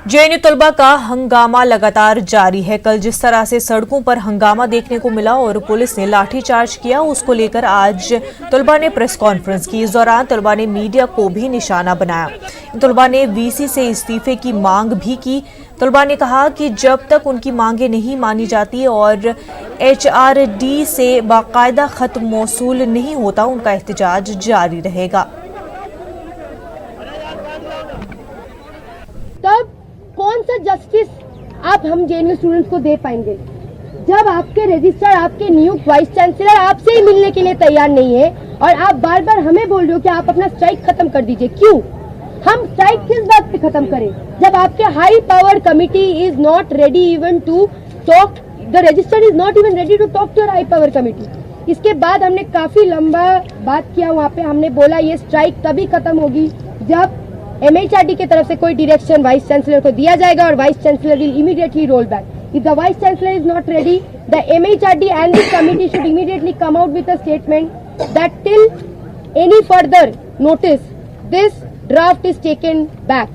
JNU तलबा का हंगामा लगातार जारी है। कल जिस तरह से सड़कों पर हंगामा देखने को मिला और पुलिस ने लाठीचार्ज किया, उसको लेकर आज तलबा ने प्रेस कॉन्फ्रेंस की। इस दौरान तलबा ने मीडिया को भी निशाना बनाया। तलबा ने वीसी से इस्तीफे की मांग भी की। तलबा ने कहा कि जब तक उनकी मांगे नहीं मानी जाती और एचआरडी से बाकायदा खत मौसूल नहीं होता, उनका एहतजाज जारी रहेगा। तब कौन सा जस्टिस आप हम जेएनयू स्टूडेंट्स को दे पाएंगे जब आपके रजिस्ट्रार, आपके नियुक्त वाइस चांसलर आपसे ही मिलने के लिए तैयार नहीं है और आप बार बार हमें बोल रहे हो कि आप अपना स्ट्राइक खत्म कर दीजिए। क्यों? हम स्ट्राइक किस बात पे खत्म करें जब आपके high power committee is not ready even to talk, the registrar is not even ready to talk to your high power committee. इसके बाद हमने काफी लंबा बात किया, वहाँ पे हमने बोला ये स्ट्राइक तभी खत्म होगी जब एमएचआरडी की तरफ से कोई डायरेक्शन वाइस चांसलर को दिया जाएगा और vice chancellor will immediately roll back. If the vice chancellor is not ready, the MHRD and the committee should immediately come out with a statement that till any further notice, this draft is taken back.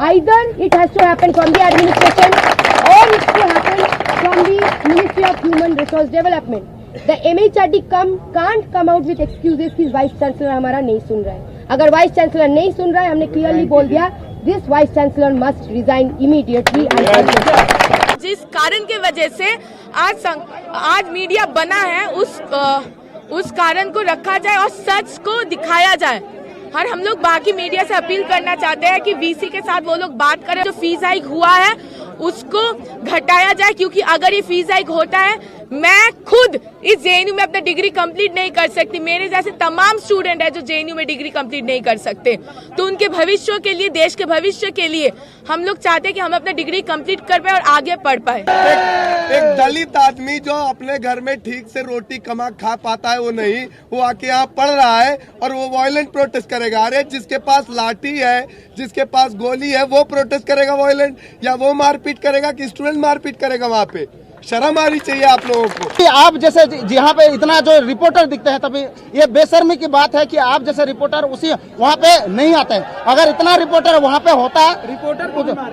Either it has to happen from the administration or it to happen from the Ministry of Human Resource Development. The MHRD can't come out with excuses कि vice chancellor हमारा नहीं सुन रहा है। अगर vice chancellor नहीं सुन रहा है, हमने क्लियरली बोल दिया, this vice chancellor must resign immediately. जिस कारण के वजह से आज मीडिया बना है, उस कारण को रखा जाए और सच को दिखाया जाए। और हम लोग बाकी मीडिया से अपील करना चाहते हैं कि वीसी के साथ वो लोग बात करें, जो फीस हाइक हुआ है उसको घटाया जाए, क्योंकि अगर ये फीस हाइक होता है, मैं खुद इस जेएनयू में अपना डिग्री कंप्लीट नहीं कर सकती। मेरे जैसे तमाम स्टूडेंट है जो जेएनयू में डिग्री कंप्लीट नहीं कर सकते। तो उनके भविष्य के लिए, देश के भविष्य के लिए हम लोग चाहते हैं कि हम अपना डिग्री कंप्लीट कर पाए और आगे पढ़ पाए। एक दलित आदमी जो अपने घर में ठीक से रोटी कमा खा पाता है, वो आके यहाँ पढ़ रहा है और वो वायलेंट प्रोटेस्ट करेगा। अरे जिसके पास लाठी है, जिसके पास गोली है, वो प्रोटेस्ट करेगा वायलेंट, या वो मारपीट करेगा कि स्टूडेंट मारपीट करेगा? वहाँ पे शर्म आनी चाहिए आप लोगों को। आप जैसे यहाँ पे इतना जो रिपोर्टर दिखते हैं, तभी ये बेशर्मी की बात है कि आप जैसे रिपोर्टर उसी वहाँ पे नहीं आते हैं। अगर इतना रिपोर्टर वहाँ पे होता,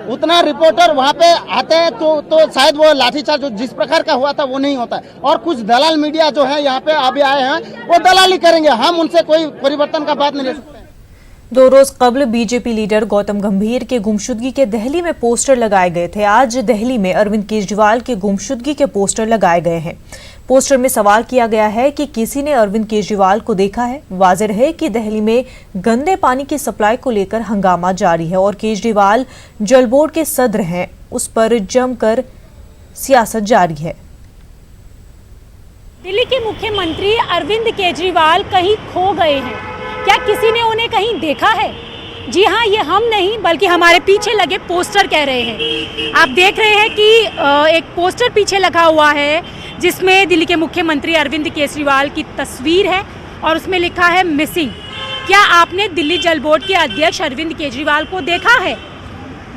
उतना रिपोर्टर वहाँ पे आते हैं तो शायद वो लाठीचार्ज जिस प्रकार का हुआ था वो नहीं होता। और कुछ दलाल मीडिया जो है यहाँ पे अभी आए हैं, वो दलाली करेंगे, हम उनसे कोई परिवर्तन का बात नहीं ले सकते। 2 रोज कबल बीजेपी लीडर गौतम गंभीर के गुमशुदगी के दिल्ली में पोस्टर लगाए गए थे। आज दिल्ली में अरविंद केजरीवाल के गुमशुदगी के पोस्टर लगाए गए हैं। पोस्टर में सवाल किया गया है कि किसी ने अरविंद केजरीवाल को देखा है। वाज़ेह है कि दिल्ली में गंदे पानी की सप्लाई को लेकर हंगामा जारी है और केजरीवाल जल बोर्ड के सदर हैं, उस पर जमकर सियासत जारी है। दिल्ली के मुख्यमंत्री अरविंद केजरीवाल कहीं खो गए हैं। क्या किसी ने उन्हें कहीं देखा है? जी हाँ, ये हम नहीं बल्कि हमारे पीछे लगे पोस्टर कह रहे हैं। आप देख रहे हैं कि एक पोस्टर पीछे लगा हुआ है जिसमें दिल्ली के मुख्यमंत्री अरविंद केजरीवाल की तस्वीर है और उसमें लिखा है मिसिंग। क्या आपने दिल्ली जल बोर्ड के अध्यक्ष अरविंद केजरीवाल को देखा है?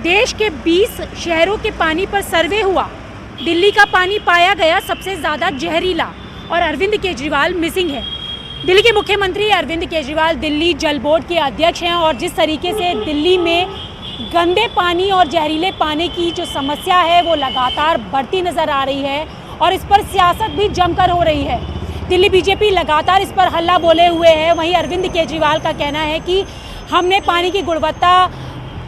देश के 20 शहरों के पानी पर सर्वे हुआ, दिल्ली का पानी पाया गया सबसे ज़्यादा जहरीला और अरविंद केजरीवाल मिसिंग है। दिल्ली के मुख्यमंत्री अरविंद केजरीवाल दिल्ली जल बोर्ड के अध्यक्ष हैं और जिस तरीके से दिल्ली में गंदे पानी और जहरीले पानी की जो समस्या है वो लगातार बढ़ती नज़र आ रही है और इस पर सियासत भी जमकर हो रही है। दिल्ली बीजेपी लगातार इस पर हल्ला बोले हुए है। वहीं अरविंद केजरीवाल का कहना है कि हमने पानी की गुणवत्ता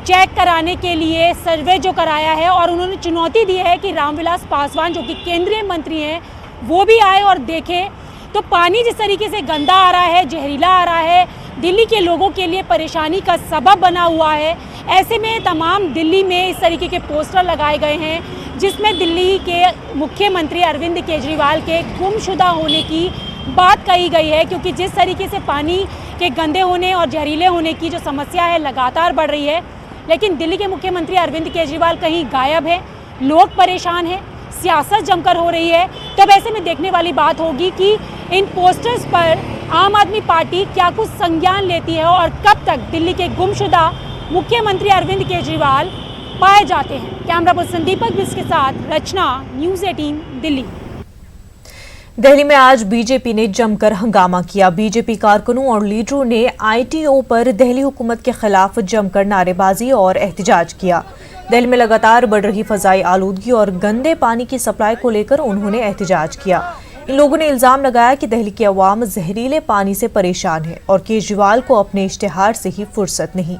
चेक कराने के लिए सर्वे जो कराया है और उन्होंने चुनौती दी है कि रामविलास पासवान जो कि केंद्रीय मंत्री हैं वो भी आए और देखें। तो पानी जिस तरीके से गंदा आ रहा है, जहरीला आ रहा है, दिल्ली के लोगों के लिए परेशानी का सबब बना हुआ है। ऐसे में तमाम दिल्ली में इस तरीके के पोस्टर लगाए गए हैं जिसमें दिल्ली के मुख्यमंत्री अरविंद केजरीवाल के गुमशुदा होने की बात कही गई है, क्योंकि जिस तरीके से पानी के गंदे होने और जहरीले होने की जो समस्या है लगातार बढ़ रही है, लेकिन दिल्ली के मुख्यमंत्री अरविंद केजरीवाल कहीं गायब है, लोग परेशान हैं, सियासत जमकर हो रही है। तब ऐसे में देखने वाली बात होगी कि इन पोस्टर्स पर आम आदमी पार्टी क्या कुछ संज्ञान लेती है और कब तक दिल्ली के गुमशुदा मुख्यमंत्री अरविंद केजरीवाल पाए जाते हैं। कैमरा पर्सन दीपक बिस के साथ रचना, न्यूज़ 18 दिल्ली। दिल्ली में आज बीजेपी ने जमकर हंगामा किया। बीजेपी कारकुनों और लीडरों ने आईटीओ पर दिल्ली हुकूमत के खिलाफ जमकर नारेबाजी और एहतजाज किया। दिल्ली में लगातार बढ़ रही फजाई आलूदगी और गंदे पानी की सप्लाई को लेकर उन्होंने एहतजाज किया। इन लोगों ने इल्जाम लगाया कि दिल्ली की अवाम जहरीले पानी से परेशान है और केजरीवाल को अपने इश्तिहार से ही फुर्सत नहीं।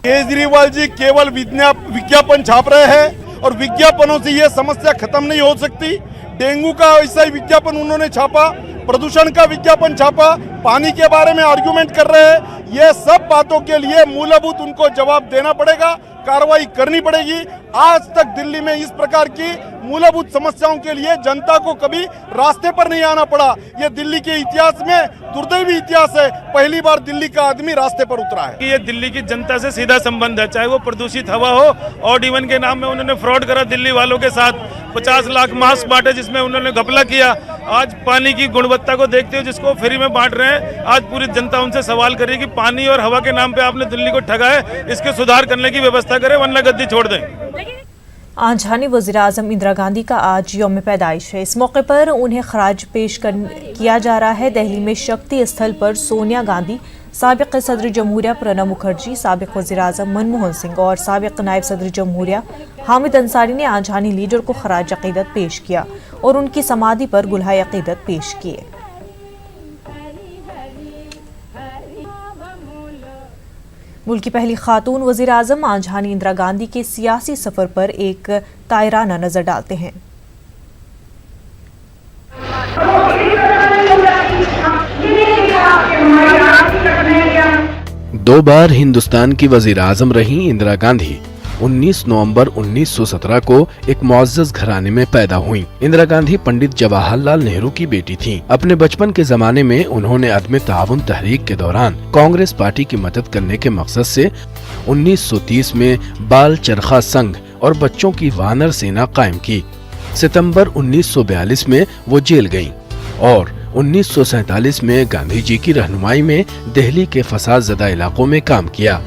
केजरीवाल जी केवल विज्ञापन छाप रहे हैं और विज्ञापनों से ये समस्या खत्म नहीं हो सकती। डेंगू का ऐसा ही विज्ञापन उन्होंने छापा, प्रदूषण का विज्ञापन छापा, पानी के बारे में आर्गुमेंट कर रहे हैं। ये सब बातों के लिए मूलभूत उनको जवाब देना पड़ेगा, कार्रवाई करनी पड़ेगी। आज तक दिल्ली में इस प्रकार की मूलभूत समस्याओं के लिए जनता को कभी रास्ते पर नहीं आना पड़ा। ये दिल्ली के इतिहास में दुर्दैवी इतिहास है, पहली बार दिल्ली का आदमी रास्ते पर उतरा है। ये दिल्ली की जनता से सीधा संबंध है, चाहे वो प्रदूषित हवा हो। ऑड इवन के नाम में उन्होंने फ्रॉड करा दिल्ली वालों के साथ, 50 लाख मास्क बांटे जिसमें उन्होंने घपला किया। आज पानी की गुणवत्ता को देखते हुए जिसको फ्री में बांट रहे हैं, आज पूरी जनता उनसे सवाल कर रही है कि पानी और हवा के नाम पे आपने दिल्ली को ठगा है, इसके सुधार करने की व्यवस्था करें वरना गद्दी छोड़ दें। आंजहानी वज़ीर-ए-आज़म इंदिरा गांधी का आज यौम पैदाइश है। इस मौके पर उन्हें खराज पेश किया जा रहा है। दिल्ली में शक्ति स्थल पर सोनिया गांधी, साबिक़ सदर जमहूरिया प्रणब मुखर्जी, साबिक़ वज़ीर-ए-आज़म मनमोहन सिंह और साबिक़ नायब सदर जमहूरिया हामिद अंसारी ने आंजहानी लीडर को खराज अक़ीदत पेश किया और उनकी समाधि पर गुलहाए अक़ीदत पेश किए। मुल्क की पहली खातून वज़ीर आज़म आंजहानी इंदिरा गांधी के सियासी सफर पर एक तायराना नजर डालते हैं। दो बार हिंदुस्तान की वज़ीर आज़म रही इंदिरा गांधी 19 नवंबर 1917 को एक मुअज़्ज़ज़ घराने में पैदा हुई। इंदिरा गांधी पंडित जवाहरलाल नेहरू की बेटी थीं। अपने बचपन के जमाने में उन्होंने अदम ताउन तहरीक के दौरान कांग्रेस पार्टी की मदद करने के मकसद से 1930 में बाल चरखा संघ और बच्चों की वानर सेना कायम की। सितंबर 1942 में वो जेल गयीं और 1947 में गांधी जी की रहनुमाई में दिल्ली के फसाद ज़दा इलाकों में काम किया।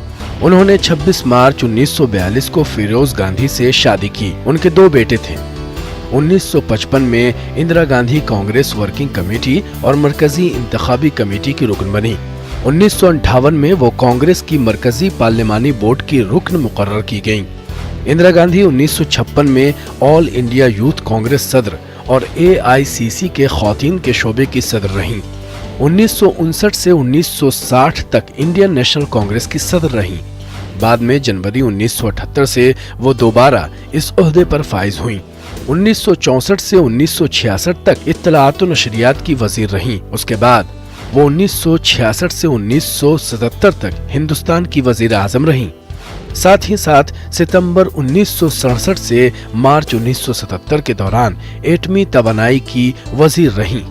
उन्होंने 26 मार्च 1942 को फिरोज गांधी से शादी की। उनके दो बेटे थे। 1955 में इंदिरा गांधी कांग्रेस वर्किंग कमेटी और मरकजी इंतखाबी कमेटी की रुकन बनी। 1958 में वो कांग्रेस की मरकजी पार्लिमानी बोर्ड की रुकन मुकर्रर की गयीं। इंदिरा गांधी 1956 में ऑल इंडिया यूथ कांग्रेस सदर और AICC के खौतीन के शोबे की सदर रहीं। 1959 से 1960 तक इंडियन नेशनल कांग्रेस की सदर रहीं। बाद में जनवरी 1978 से वो दोबारा इस ओहदे पर फाइज हुईं। 1964 से 1966 तक इत्तलाआत व नशरियात की वजीर रहीं। उसके बाद वो 1966 से 1977 तक हिंदुस्तान की वजीर आजम रहीं। साथ ही साथ सितंबर 1967 से मार्च 1977 के दौरान एटमी तवानाई की वजीर रहीं।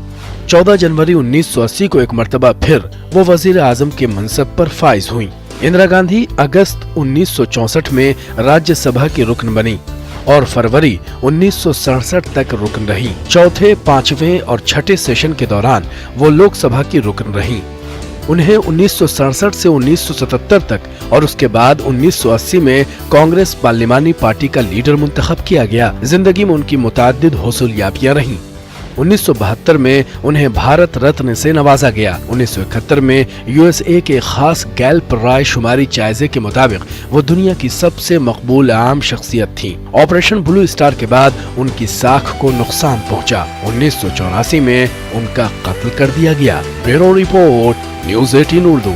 14 जनवरी 1980 को एक मर्तबा फिर वो वजीर आजम के मनसब पर फाइज हुई। इंदिरा गांधी अगस्त 1964 में राज्यसभा की रुकन बनी और फरवरी 1967 तक रुकन रही। चौथे, पांचवें और छठे सेशन के दौरान वो लोकसभा की रुकन रही। उन्हें 1967 से 1977 तक और उसके बाद 1980 में कांग्रेस पार्लिमानी पार्टी का लीडर मुंतखब किया गया। जिंदगी में उनकी मुताद्दिद हौसुलियाबियां रहीं। 1972 में उन्हें भारत रत्न से नवाजा गया। 1971 में USA के खास गैल्प राय शुमारी जायजे के मुताबिक वो दुनिया की सबसे मकबूल आम शख्सियत थी। ऑपरेशन ब्लू स्टार के बाद उनकी साख को नुकसान पहुंचा। 1984 में उनका कत्ल कर दिया गया। Bureau report, news 18 Urdu.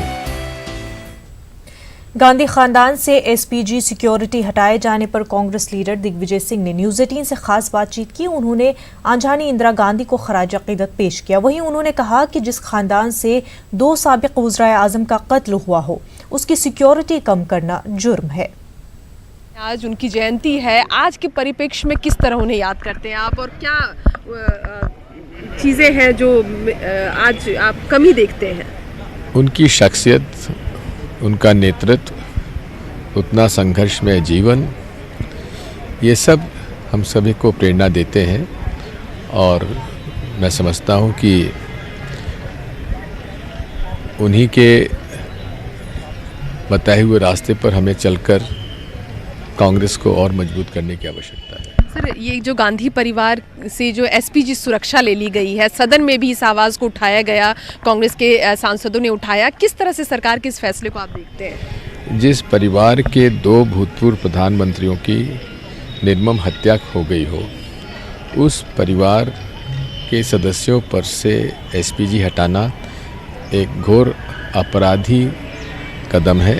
Gandhi खानदान से SPG सिक्योरिटी हटाए जाने पर कांग्रेस लीडर दिग्विजय सिंह ने न्यूज़ 18 से खास बातचीत की। उन्होंने आंजहानी इंदिरा गांधी को खराज अक़ीदत पेश किया। वहीं उन्होंने कहा कि जिस खानदान से 2 साबिक़ वज़ीर आज़म का कत्ल हुआ हो, उसकी सिक्योरिटी कम करना जुर्म है। आज उनकी जयंती है, आज के परिप्रेक्ष्य में किस तरह उन्हें याद करते हैं आप, और क्या चीज़ें हैं जो आज आप कमी देखते हैं? उनकी शख्सियत, उनका नेतृत्व, उतना संघर्षमय जीवन, ये सब हम सभी को प्रेरणा देते हैं और मैं समझता हूँ कि उन्हीं के बताए हुए रास्ते पर हमें चलकर कांग्रेस को और मजबूत करने की आवश्यकता है। सर, ये जो गांधी परिवार से जो एसपीजी सुरक्षा ले ली गई है, सदन में भी इस आवाज़ को उठाया गया, कांग्रेस के सांसदों ने उठाया, किस तरह से सरकार के इस फैसले को आप देखते हैं? जिस परिवार के 2 भूतपूर्व प्रधानमंत्रियों की निर्मम हत्या हो गई हो, उस परिवार के सदस्यों पर से एसपीजी हटाना एक घोर अपराधी कदम है।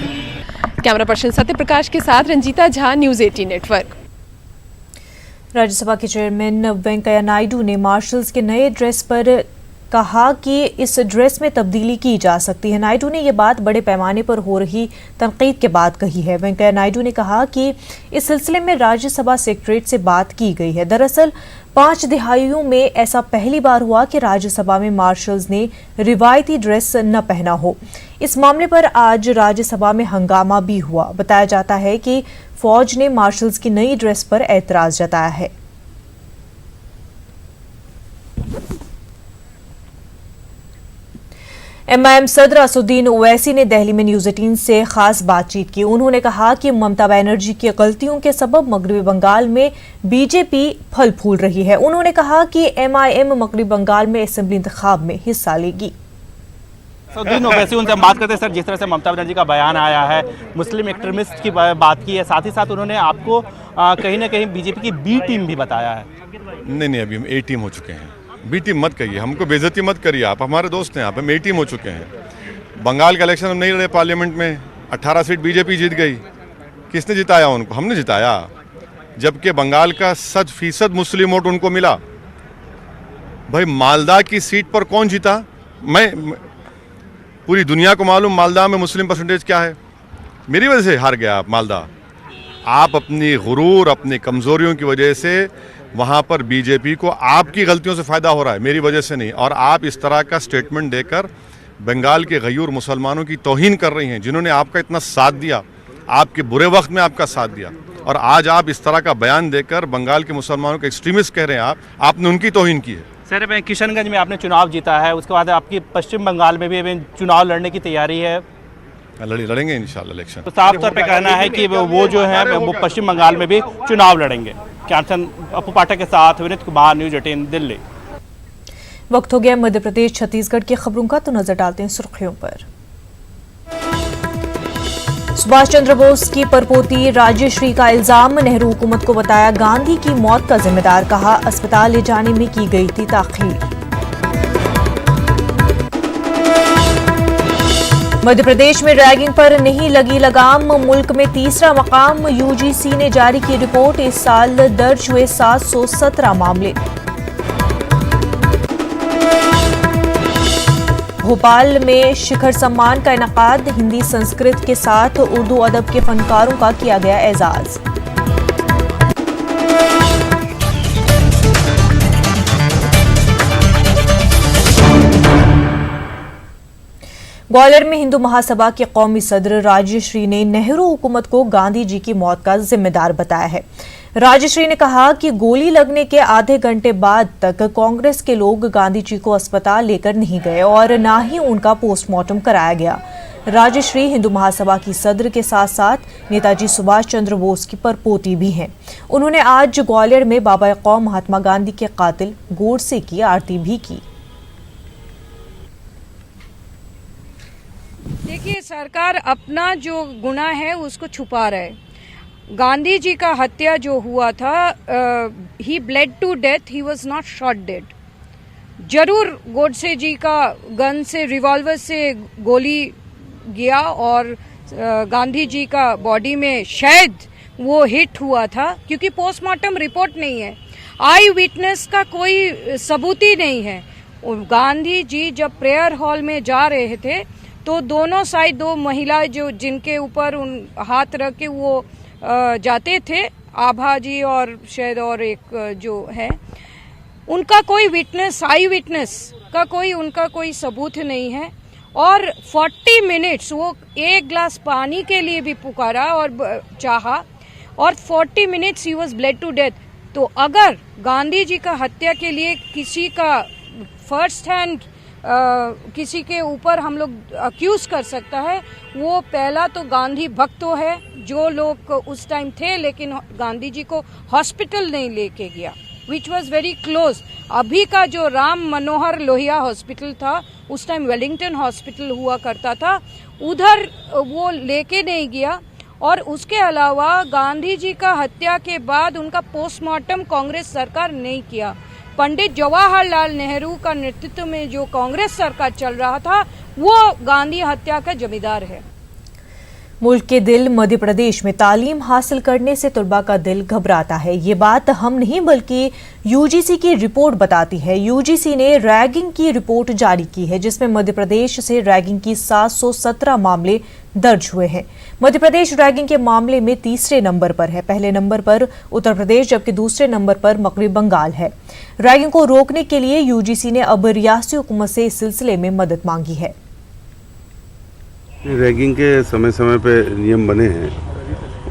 कैमरा पर्सन सत्य प्रकाश के साथ रंजीता झा, न्यूज़ 18 नेटवर्क। राज्यसभा के चेयरमैन वेंकैया नायडू ने मार्शल्स के नए ड्रेस पर कहा कि इस ड्रेस में तब्दीली की जा सकती है। नायडू ने यह बात बड़े पैमाने पर हो रही तनकीद के बाद कही है। वेंकैया नायडू ने कहा कि इस सिलसिले में राज्यसभा सेक्रेटरीट से बात की गई है। दरअसल 5 दहाइयों में ऐसा पहली बार हुआ कि राज्यसभा में मार्शल्स ने रिवायती ड्रेस न पहना हो। इस मामले पर आज राज्यसभा में हंगामा भी हुआ। बताया जाता है कि फौज ने मार्शल्स की नई ड्रेस पर ऐतराज जताया है। एमआईएम सदर असदुद्दीन ओवैसी ने दिल्ली में न्यूज़ 18 से खास बातचीत की। उन्होंने कहा कि ममता बनर्जी की गलतियों के सबब मगरबी बंगाल में बीजेपी फल फूल रही है। उन्होंने कहा कि एमआईएम मगरबी बंगाल में असेंबली इंतखाब में हिस्सा लेगी। असदुद्दीन ओवैसी, उनसे हम बात करते हैं। सर, जिस तरह से ममता बनर्जी का बयान आया है, मुस्लिम एक्सट्रीमिस्ट की बात की है, साथ ही साथ उन्होंने आपको कहीं ना कहीं बीजेपी की बी टीम भी बताया है। नहीं, अभी हम ए टीम हो चुके हैं। बी टीम मत कहिए, हमको बेइज्जती मत करिए। आप हमारे दोस्त हैं, आप हम ए टीम हो चुके हैं। बंगाल का इलेक्शन हम नहीं लड़े पार्लियामेंट में, 18 सीट बीजेपी जीत गई। किसने जिताया उनको? हमने जिताया, जबकि बंगाल का 100% मुस्लिम वोट उनको मिला। भाई, मालदा की सीट पर कौन जीता? पूरी दुनिया को मालूम मालदा में मुस्लिम परसेंटेज क्या है। मेरी वजह से हार गया आप मालदा। आप अपनी गुरूर, अपनी कमजोरियों की वजह से वहां पर बीजेपी को आपकी गलतियों से फायदा हो रहा है, मेरी वजह से नहीं। और आप इस तरह का स्टेटमेंट देकर बंगाल के गयूर मुसलमानों की तौहीन कर रही हैं, जिन्होंने आपका इतना साथ दिया, आपके बुरे वक्त में आपका साथ दिया। और आज आप इस तरह का बयान देकर बंगाल के मुसलमानों को एक्सट्रीमिस्ट कह रहे हैं। आपने उनकी तौहीन की है। सर, किशनगंज में आपने चुनाव जीता है, उसके बाद आपकी पश्चिम बंगाल में भी चुनाव लड़ने की तैयारी है। लड़ेंगे इंशाल्लाह इलेक्शन। तो साफ तौर पे कहना है कि वो जो है वो पश्चिम बंगाल में भी चुनाव लड़ेंगे। कैप्टन अपू पाठक के साथ विनीत कुमार, न्यूज़ 18 दिल्ली। वक्त हो गया मध्य प्रदेश छत्तीसगढ़ की खबरों का, तो नजर डालते हैं सुर्खियों पर। सुभाष चंद्र बोस की परपोती राजश्री का इल्जाम, नेहरू हुकूमत को बताया गांधी की मौत का जिम्मेदार, कहा अस्पताल ले जाने में की गई थी ताखीर। मध्य प्रदेश में रैगिंग पर नहीं लगी लगाम, मुल्क में तीसरा मकाम, यूजीसी ने जारी की रिपोर्ट, इस साल दर्ज हुए 717 मामले। भोपाल में शिखर सम्मान का इनकाद, हिंदी संस्कृत के साथ उर्दू अदब के फनकारों का किया गया एजाज। ग्वालियर में हिंदू महासभा के कौमी सदर राजश्री ने नेहरू हुकूमत को गांधी जी की मौत का जिम्मेदार बताया है। राजश्री ने कहा कि गोली लगने के आधे घंटे बाद तक कांग्रेस के लोग गांधी जी को अस्पताल लेकर नहीं गए और न ही उनका पोस्टमार्टम कराया गया। राजश्री हिंदू महासभा की सदर के साथ साथ नेताजी सुभाष चंद्र बोस की परपोती भी हैं। उन्होंने आज ग्वालियर में बाबा कौम महात्मा गांधी के कातिल गोडसे की आरती भी की। देखिए, सरकार अपना जो गुनाह है उसको छुपा रहा है। गांधी जी का हत्या जो हुआ था, he bled to death, he was not shot dead. जरूर गोडसे जी का गन से, रिवॉल्वर से गोली गया और गांधी जी का बॉडी में शायद वो हिट हुआ था, क्योंकि पोस्टमार्टम रिपोर्ट नहीं है, आई विटनेस का कोई सबूत ही नहीं है। गांधी जी जब प्रेयर हॉल में जा रहे थे तो दोनों साइड दो महिलाएं जो जिनके ऊपर उन हाथ रख के वो जाते थे, आभा जी और शायद और एक जो है, उनका कोई विटनेस, आई विटनेस का कोई उनका कोई सबूत नहीं है। और 40 मिनट्स वो एक ग्लास पानी के लिए भी पुकारा और चाहा, और 40 मिनट्स ही वाज ब्लेड टू डेथ। तो अगर गांधी जी का हत्या के लिए किसी का फर्स्ट हैंड किसी के ऊपर हम लोग अक्यूज कर सकता है, वो पहला तो गांधी भक्त है, जो लोग उस टाइम थे, लेकिन गांधी जी को हॉस्पिटल नहीं लेके गया, विच वॉज वेरी क्लोज। अभी का जो राम मनोहर लोहिया हॉस्पिटल था, उस टाइम वेलिंगटन हॉस्पिटल हुआ करता था, उधर वो लेके नहीं गया। और उसके अलावा गांधी जी का हत्या के बाद उनका पोस्टमार्टम कांग्रेस सरकार नहीं किया। पंडित जवाहरलाल नेहरू का नेतृत्व में जो कांग्रेस सरकार चल रहा था, वो गांधी हत्या का जिम्मेदार है। मुल्क के दिल मध्य प्रदेश में तालीम हासिल करने से तलबा का दिल घबराता है। ये बात हम नहीं बल्कि यूजीसी की रिपोर्ट बताती है। यूजीसी ने रैगिंग की रिपोर्ट जारी की है, जिसमें मध्य प्रदेश से रैगिंग की 717 मामले दर्ज हुए हैं। मध्य प्रदेश रैगिंग के मामले में तीसरे नंबर पर है। पहले नंबर पर उत्तर प्रदेश, जबकि दूसरे नंबर पर मगरबी बंगाल है। रैगिंग को रोकने के लिए यूजीसी ने अब रियासती हुकूमत से इस सिलसिले में मदद मांगी है। रैगिंग के समय समय पे नियम बने हैं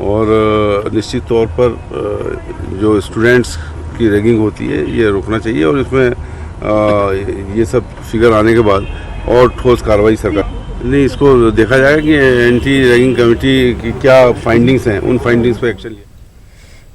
और निश्चित तौर पर जो स्टूडेंट्स की रैगिंग होती है ये रोकना चाहिए, और इसमें ये सब फिगर आने के बाद और ठोस कार्रवाई सरकार नहीं, इसको देखा जाएगा कि एंटी रैगिंग कमेटी की क्या फाइंडिंग्स हैं, उन फाइंडिंग्स पे एक्शन लिया।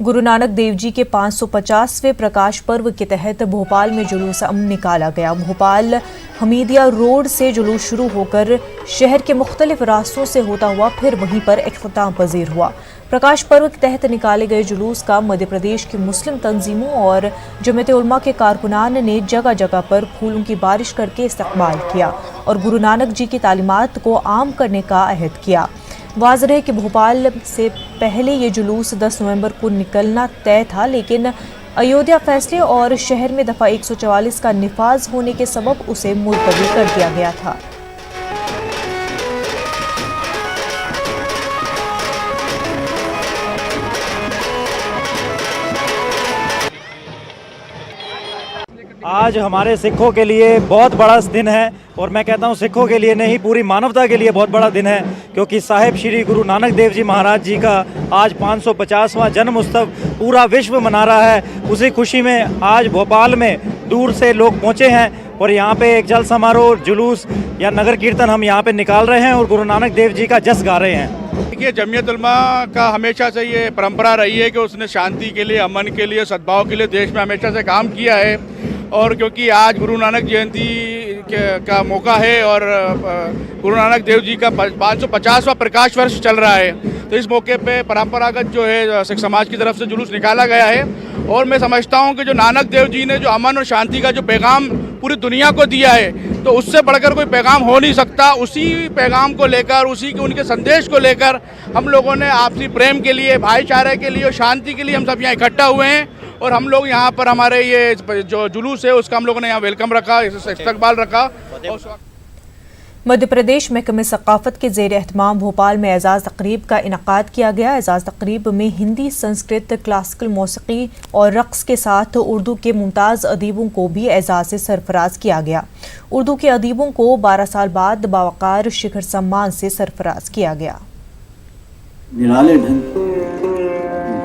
गुरु नानक देव जी के 550वें प्रकाश पर्व के तहत भोपाल में जुलूस निकाला गया। भोपाल हमीदिया रोड से जुलूस शुरू होकर शहर के मुख्तलिफ रास्तों से होता हुआ फिर वहीं पर इख्तिताम पजीर हुआ। प्रकाश पर्व के तहत निकाले गए जुलूस का मध्य प्रदेश की मुस्लिम तंजीमों और जमीयत उलमा के कारकुनान ने जगह जगह पर फूलों की बारिश करके इस्तकबाल किया और गुरु नानक जी की तालीमात को आम करने का अहद किया। वाज़ेह है कि भोपाल से पहले ये जुलूस 10 नवंबर को निकलना तय था, लेकिन अयोध्या फैसले और शहर में दफ़ा 144 का निफाज होने के सबब उसे मुलतवी कर दिया गया था। आज हमारे सिखों के लिए बहुत बड़ा दिन है, और मैं कहता हूँ सिखों के लिए नहीं, पूरी मानवता के लिए बहुत बड़ा दिन है, क्योंकि साहिब श्री गुरु नानक देव जी महाराज जी का आज 550वां जन्म उत्सव पूरा विश्व मना रहा है। उसी खुशी में आज भोपाल में दूर से लोग पहुँचे हैं और यहाँ पे एक जल समारोह, जुलूस या नगर कीर्तन हम यहाँ पे निकाल रहे हैं और गुरु नानक देव जी का जस गा रहे हैं। देखिए, जमीयत उलमा का हमेशा से ये परंपरा रही है कि उसने शांति के लिए, अमन के लिए, सद्भाव के लिए देश में हमेशा से काम किया है। और क्योंकि आज गुरु नानक जयंती का मौका है और गुरु नानक देव जी का 550वां प्रकाश वर्ष चल रहा है, तो इस मौके पे परंपरागत जो है सिख समाज की तरफ से जुलूस निकाला गया है। और मैं समझता हूँ कि जो नानक देव जी ने जो अमन और शांति का जो पैगाम पूरी दुनिया को दिया है, तो उससे बढ़कर कोई पैगाम हो नहीं सकता। उसी पैगाम को लेकर, उसी के उनके संदेश को लेकर हम लोगों ने आपसी प्रेम के लिए, भाईचारे के लिए और शांति के लिए हम सब यहाँ इकट्ठा हुए हैं। और हम लोग यहाँ पर हमारे ये जो जुलूस है उसका हम लोगों ने यहाँ वेलकम रखा, इस्तकबाल रखा। मध्य प्रदेश महकमे सकाफत के ज़ेर एहतमाम भोपाल में एजाज़ तकरीब का इनकाद किया गया। एजाज़ तकरीब में हिंदी, संस्कृत, क्लासिकल मौसीकी और रक़्स के साथ उर्दू के मुमताज़ अदीबों को भी एजाज़ से सरफराज किया गया। उर्दू के अदीबों को 12 साल बाद बावकार शिखर सम्मान से सरफराज किया गया। निराले ढंग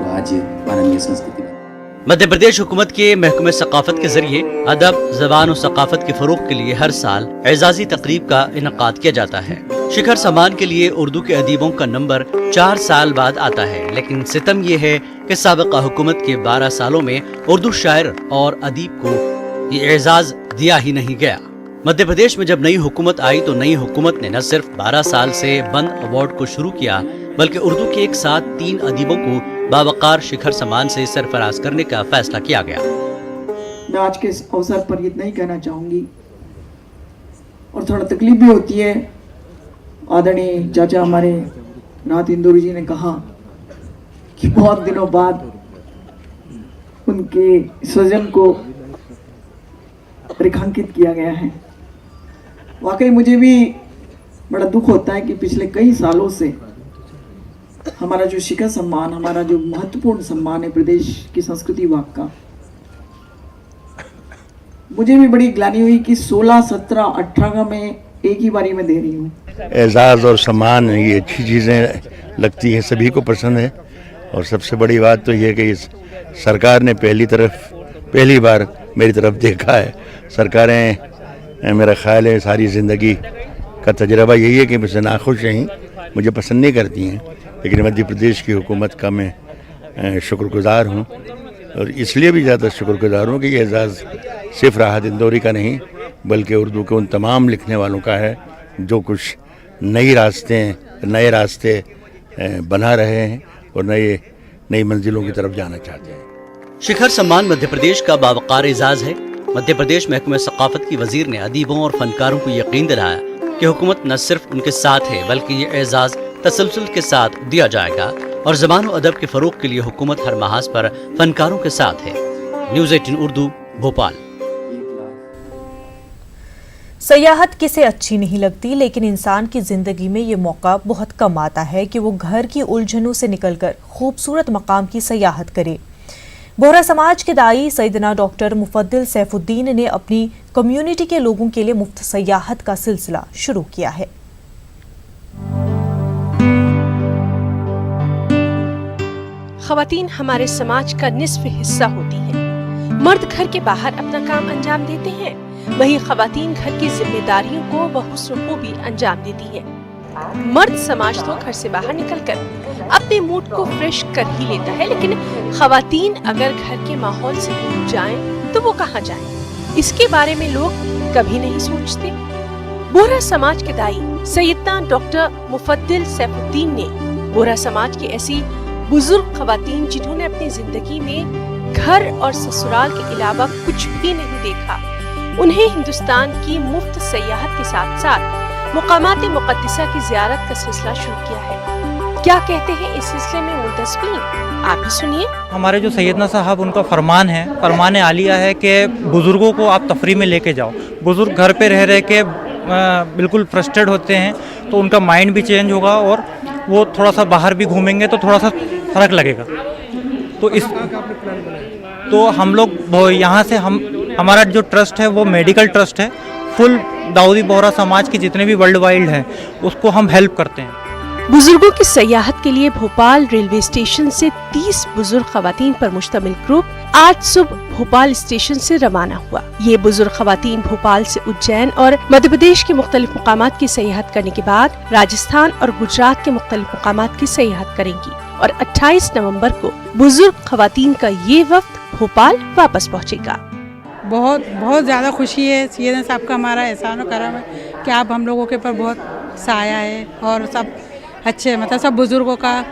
आज माननीय संस्कृति मध्य प्रदेश हुकूमत के महकमे सकाफत के जरिए अदब, ज़बान और सकाफत के फ़रोग़ के लिए हर साल एजाज़ी तकरीब का इनकाद किया जाता है। शिखर सम्मान के लिए उर्दू के अदीबों का नंबर 4 साल बाद आता है, लेकिन सितम ये है कि साबिक़ा हुकूमत के 12 सालों में उर्दू शायर और अदीब को ये एजाज़ दिया ही नहीं गया। मध्य प्रदेश में जब नई हुकूमत आई तो नई हुकूमत ने न सिर्फ 12 साल से बंद अवार्ड को शुरू किया, बल्कि उर्दू के एक साथ 3 अदीबों को बावकार शिखर सम्मान से सरफराज करने का फैसला किया गया। मैं आज के इस अवसर पर इतना ही कहना चाहूंगी, और थोड़ा तकलीफ भी होती है। आदरणीय चाचा हमारे नाथ इंदौरी जी ने कहा कि बहुत दिनों बाद उनके स्वजन को रेखांकित किया गया है। वाकई मुझे भी बड़ा दुख होता है कि पिछले कई सालों से हमारा जो शिखर सम्मान, हमारा जो महत्वपूर्ण सम्मान है प्रदेश की संस्कृति विभाग का, मुझे भी बड़ी ग्लानि हुई कि 16, 17, 18 में एक ही बारी में दे रही हूँ। एजाज़ और सम्मान ये अच्छी चीज़ें लगती हैं, सभी को पसंद है। और सबसे बड़ी बात तो ये कि इस सरकार ने पहली बार मेरी तरफ देखा है। सरकारें, मेरा ख्याल है सारी ज़िंदगी का तजर्बा यही है कि मुझसे नाखुश रहीं, मुझे पसंद नहीं करती हैं। लेकिन मध्य प्रदेश की हुकूमत का मैं शुक्रगुजार हूँ, और इसलिए भी ज़्यादा शुक्रगुजार हूँ कि ये एजाज़ सिर्फ राहत इंदौरी का नहीं बल्कि उर्दू के उन तमाम लिखने वालों का है जो कुछ नए रास्ते बना रहे हैं और नई मंजिलों की तरफ जाना चाहते हैं। शिखर सम्मान मध्य प्रदेश का बावकार एजाज है। मध्य प्रदेश महकमे सकाफत की वजीर ने अदीबों और फनकारों को यकीन दिलाया कि हुकूमत न सिर्फ उनके साथ है बल्कि ये एजाज तसलसल के साथ दिया जाएगा और ज़बान व अदब के फरोग के लिए हुकूमत हर महाज पर फनकारों के साथ है। न्यूज़ 18 उर्दू, भोपाल। सयाहत किसे अच्छी नहीं लगती, लेकिन इंसान की जिंदगी में ये मौका बहुत कम आता है कि वो घर की उलझनों से निकलकर खूबसूरत मकाम की सयाहत करे। बोहरा समाज के दाई सैयदना डॉक्टर मुफद्दिल सैफुद्दीन ने अपनी कम्युनिटी के लोगों के लिए मुफ्त सयाहत का सिलसिला शुरू किया है। ख़वातीन हमारे समाज का निस्फ हिस्सा होती हैं। मर्द घर के बाहर अपना काम अंजाम देते हैं, वहीं ख़वातीन घर की जिम्मेदारियों को बहुस्न खूबी अंजाम देती हैं। मर्द समाज तो घर से बाहर निकलकर अपने मूड को फ्रेश कर ही लेता है, लेकिन ख़वातीन अगर घर के माहौल से दूर जाएं तो वो कहाँ जाएं? इसके बारे में लोग कभी नहीं सोचते। बोहरा समाज के दाई सैयदना डॉक्टर मुफद्दिल सैफुद्दीन ने बोहरा समाज की ऐसी बुजुर्ग ख़वातीन जिन्होंने अपनी जिंदगी में घर और ससुराल के अलावा कुछ भी नहीं देखा, उन्हें हिंदुस्तान की मुफ्त सयाहत के साथ साथ मुकामात मुक़द्दसा की ज़ियारत का सिलसिला शुरू किया है। क्या कहते हैं इस सिलसिले में मुंतज़मीन, आप भी सुनिए। हमारे जो सैयदना साहब उनका फरमान आलिया है कि बुज़ुर्गों को आप तफरी में लेके जाओ। बुज़ुर्ग घर पे रह के बिल्कुल फ्रस्ट्रेट होते हैं, तो उनका माइंड भी चेंज होगा और वो थोड़ा सा बाहर भी घूमेंगे तो थोड़ा सा फर्क लगेगा। तो हम लोग यहाँ से हमारा जो ट्रस्ट है वो मेडिकल ट्रस्ट है। फुल दाऊदी बोहरा समाज के जितने भी वर्ल्ड वाइड हैं उसको हम हेल्प करते हैं। बुजुर्गों की सयाहत के लिए भोपाल रेलवे स्टेशन से 30 बुजुर्ग ख़वातीन पर मुश्तमिल ग्रुप आज सुबह भोपाल स्टेशन से रवाना हुआ। ये बुजुर्ग ख़वातीन भोपाल से उज्जैन और मध्य प्रदेश के मुख्तलिफ मुकामात की सयाहत करने के बाद राजस्थान और गुजरात के मुख्तलिफ मुकामात की सयाहत करेंगी और 28 नवंबर को बुजुर्ग ख़वातीन का ये वफ्द भोपाल वापस पहुँचेगा। बहुत ज़्यादा खुशी है। सैयदना साहब का हमारा एहसान और करम है कि आप हम लोगों के ऊपर बहुत साया है और सब अच्छे मतलब सब बुजुर्गों का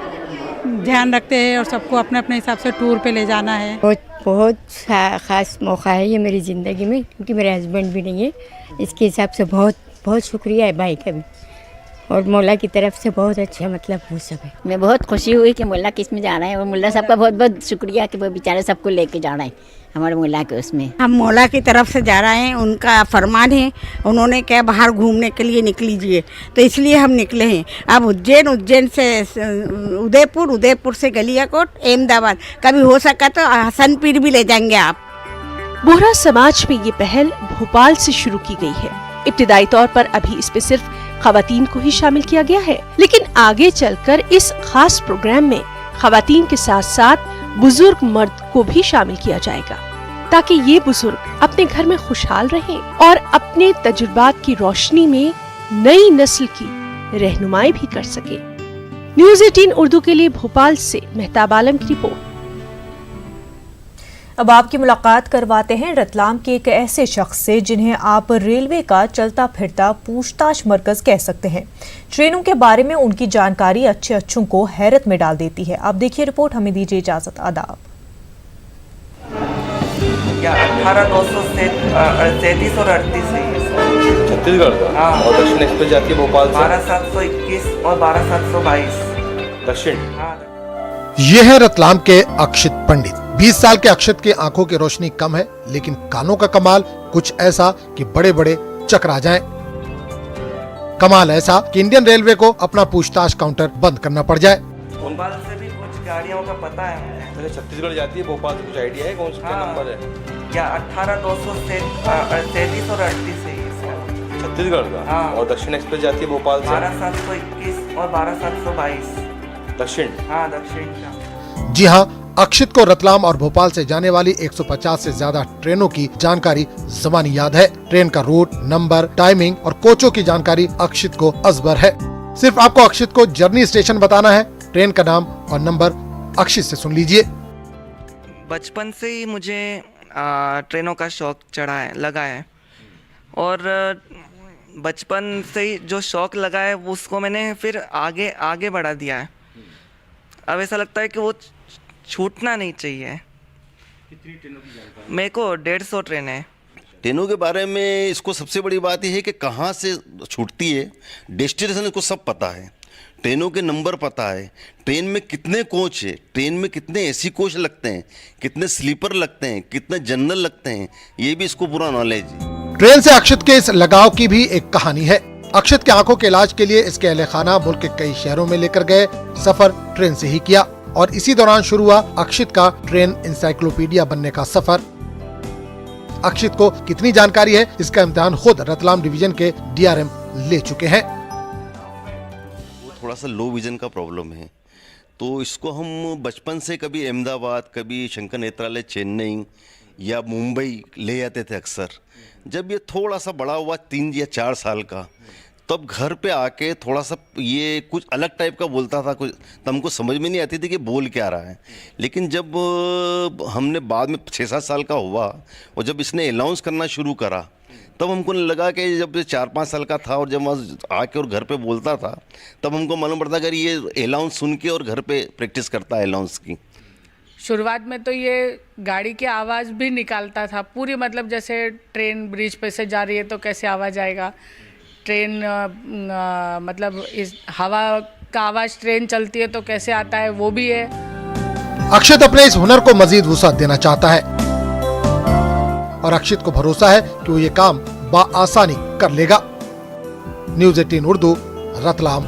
ध्यान रखते हैं और सबको अपने अपने हिसाब से टूर पे ले जाना है। बहुत ख़ास मौका है ये मेरी ज़िंदगी में, क्योंकि मेरे हस्बैंड भी नहीं है। इसके हिसाब से बहुत शुक्रिया है भाई का भी, और मौला की तरफ से बहुत अच्छा मतलब वो सब है। मैं बहुत खुशी हुई कि मुल्ला किस में जाना है, और मुल्ला साहब का बहुत बहुत शुक्रिया कि वो बेचारे सबको लेके जाना है हमारे मुल्ला के उसमें। हम मौला की तरफ से जा रहे हैं, उनका फरमान है, उन्होंने क्या बाहर घूमने के लिए निकल लीजिए, तो इसलिए हम निकले हैं। अब उज्जैन से उदयपुर से गलियाकोट, अहमदाबाद, कभी हो सका तो हसनपीर भी ले जाएंगे आप। बोहरा समाज में ये पहल भोपाल से शुरू की गई है। इब्तिदाई तौर पर अभी इस पे सिर्फ ख़वातीन को ही शामिल किया गया है, लेकिन आगे चलकर इस खास प्रोग्राम में ख़वातीन के साथ साथ बुजुर्ग मर्द को भी शामिल किया जाएगा, ताकि ये बुजुर्ग अपने घर में खुशहाल रहें और अपने तजुर्बात की रोशनी में नई नस्ल की रहनुमाई भी कर सके। न्यूज़ 18 उर्दू के लिए भोपाल से मेहताब आलम की रिपोर्ट। अब आपकी मुलाकात करवाते हैं रतलाम के एक ऐसे शख्स से जिन्हें आप रेलवे का चलता फिरता पूछताछ मरकज कह सकते हैं। ट्रेनों के बारे में उनकी जानकारी अच्छों को हैरत में डाल देती है। आप देखिए रिपोर्ट, हमें दीजिए इजाजत। आदाब। 18,237 और 38 है छत्तीसगढ़ का। हाँ। और दक्षिण एक्सप्रेस जाती है भोपाल से 12,721 और 12,722 दक्षिण। ये है रतलाम के अक्षित पंडित। 20 साल के अक्षित की आंखों की रोशनी कम है, लेकिन कानों का कमाल कुछ ऐसा कि बड़े बड़े चकरा जाएं। कमाल ऐसा कि इंडियन रेलवे को अपना पूछताछ काउंटर बंद करना पड़ जाए। भोपाल से भी कुछ गाड़ियों का पता है। पहले छत्तीसगढ़ जाती है, भोपाल से कुछ आइडिया है कौन सा नंबर है? क्या 18,237 और 38 है छत्तीसगढ़ का। हाँ। और दक्षिण एक्सप्रेस जाती है भोपाल से 12,721 और 12,722 दक्षिण। हाँ, दक्षिण का। जी हाँ, अक्षित को रतलाम और भोपाल से जाने वाली 150 से ज्यादा ट्रेनों की जानकारी ज़बानी याद है। ट्रेन का रूट, नंबर, टाइमिंग और कोचों की जानकारी अक्षित को अजबर है। सिर्फ आपको अक्षित को जर्नी स्टेशन बताना है ट्रेन का नाम और नंबर अक्षित से सुन लीजिए। बचपन से ही मुझे ट्रेनों का शौक लगा है और बचपन से ही जो शौक लगा है उसको मैंने फिर आगे बढ़ा दिया है। अब ऐसा लगता है कि वो छूटना नहीं चाहिए। कितनी ट्रेनों की जानकारी? मेरे को 150 ट्रेन है। ट्रेनों के बारे में इसको सबसे बड़ी बात यह है कि कहाँ से छूटती है, डेस्टिनेशन इसको सब पता है, ट्रेनों के नंबर पता है, ट्रेन में कितने कोच है, ट्रेन में कितने एसी कोच लगते हैं, कितने स्लीपर लगते हैं, कितने जनरल लगते हैं, ये भी इसको पूरा नॉलेज है। ट्रेन से अक्षित के इस लगाव की भी एक कहानी है। अक्षित के आंखों के इलाज के लिए इसके अहले खाना मुल्क के कई शहरों में लेकर गए। सफर ट्रेन से ही किया और इसी दौरान शुरू हुआ अक्षित का ट्रेन इंसाइक्लोपीडिया बनने का सफर। अक्षित को कितनी जानकारी है, इसका इम्तिहान खुद रतलाम डिवीजन के डीआरएम ले चुके हैं। वो थोड़ा सा लो विजन का प्रॉब्लम है, तो इसको हम बचपन से कभी अहमदाबाद, कभी शंकर नेत्रालय चेन्नई या मुंबई ले जाते थे अक्सर। जब ये थोड़ा सा बड़ा हुआ 3 या 4 साल का, तब घर पे आके थोड़ा सा ये कुछ अलग टाइप का बोलता था, कुछ तब हमको समझ में नहीं आती थी कि बोल क्या रहा है। लेकिन जब हमने बाद में 6-7 साल का हुआ और जब इसने अनाउंस करना शुरू करा, तब हमको लगा कि जब 4-5 साल का था और जब आके और घर पे बोलता था, तब हमको मालूम पड़ता कि ये अनाउंस सुन के और घर पे प्रैक्टिस करता है अनाउंस की। शुरुआत में तो ये गाड़ी की आवाज़ भी निकालता था पूरी, मतलब जैसे ट्रेन ब्रिज पे से जा रही है तो कैसे आवाज़ आएगा, ट्रेन मतलब इस हवा का आवाज़ ट्रेन चलती है तो कैसे आता है, वो भी है। अक्षित अपने इस हुनर को मजीद वुसअत देना चाहता है और अक्षित को भरोसा है कि वो ये काम बआसानी कर लेगा। न्यूज़ 18 उर्दू, रतलाम।